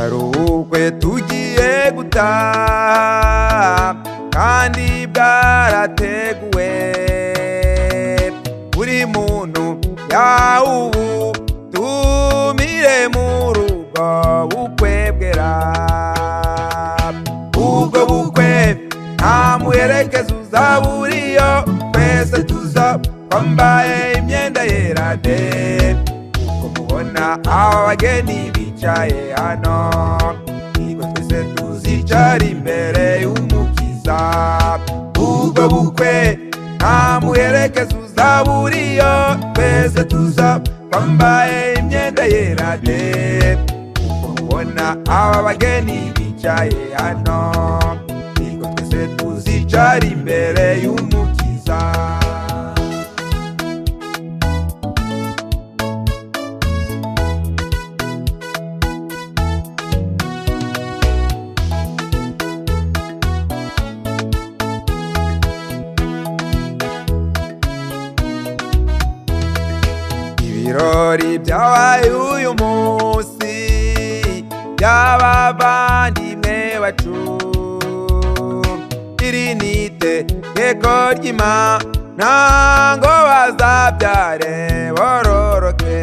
ubukwe tugiye gutaha kandi bwarateguwe, buri muntu yawutumire mu rugo bukwe bwera. Ubwo bukwe nta muherekeza uzaba uriyo, twese tuza twambaye imyenda yera de. Uko mubona aba bageni bicaye hano, niko twese tuzicara imbere y'Umukiza. Ubwo bukwe nta muherekeza uzaba uriyo, twese tuza twambaye imyenda yera de. Uko mubona aba bageni bicaye hano, niko twese tuzicara imbere y'Umukiza. Ibirori byabaye uyu munsi by'abavandimwe bacu, iri ni itegeko ry'Imana ngo bazabyare bororoke.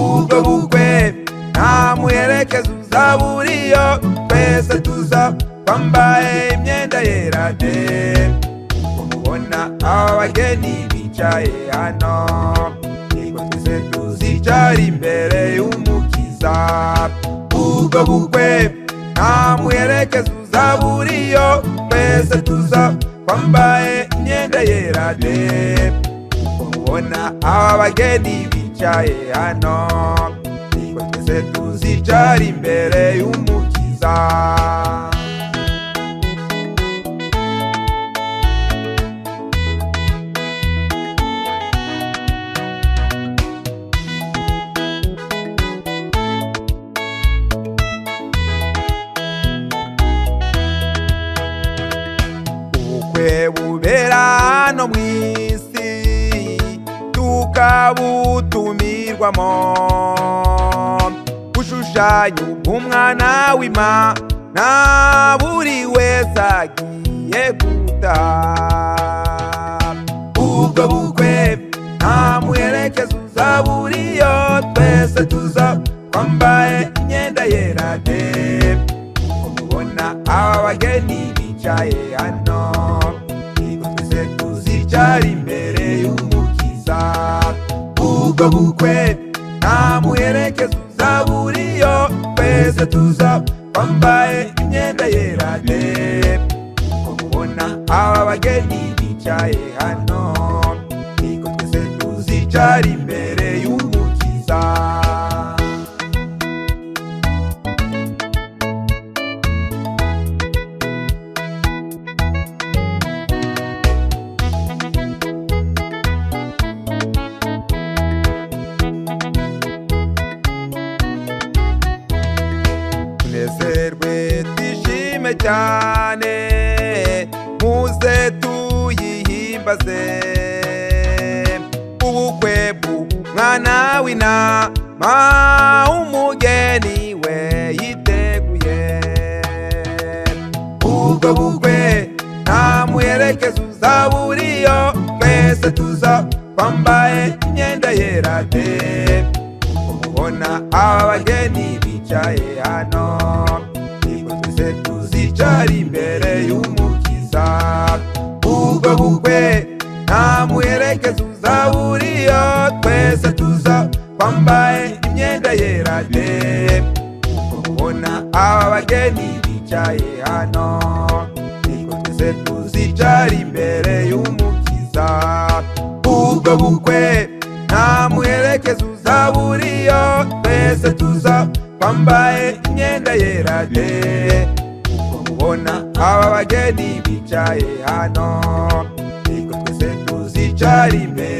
Ubwo bukwe nta muherekeza uzaba uriyo, twese tuza twambaye imyenda yera de. Uko mubona aba bageni bicaye hano, niko twese tuzicara imbere y'Umukiza. Ubwo bukwe nta muherekeza uzaba uriyo, twese tuza twambaye imyenda yera de. Uko mubona aba bageni bicaye hano, niko twese tuzicara imbere y'Umukiza. Ubukwe bubera hano mw'isi tukabutumirwamo, gushushanya ubw'Umwana w'Imana buri wese agiye gutaha. Ubwo bukwe nta muherekeza uzaba uriyo, twese tuza twambaye imyenda yera de. Uko mubona aba bageni bicaye hano, niko twese tuzicara imbere y'Umukiza. Ubwo bukwe nta muherekeza uzaba uriyo, twese tuza twambaye imyenda yera de. Uko mubona aba bageni bicaye hano, niko twese tuzicara imbere y'Umukiza. Tunezerwe twishime cyane, muze tuyihimbaze. Ubukwe bw'Umwana w'Intama, umugeni we yiteguye. Ubwo bukwe nta muherekeza uzaba uriyo, twese tuza twambaye imyenda yera de. Uko mubona aba bageni bicaye hano, niko twese tuzicara imbere y'Umukiza. Ubwo bukwe nta muherekeza uzaba uriyo, twese tuza twambaye imyenda yera de. Uko mubona aba bageni bicaye hano, niko twese tuzicara imbere y'Umukiza. Ubwo bukwe nta muherekeza uzaba uriyo, twese tuza twambaye imyenda yera de. Uko mubona aba bageni bicaye hano, niko twese tuzicara imbere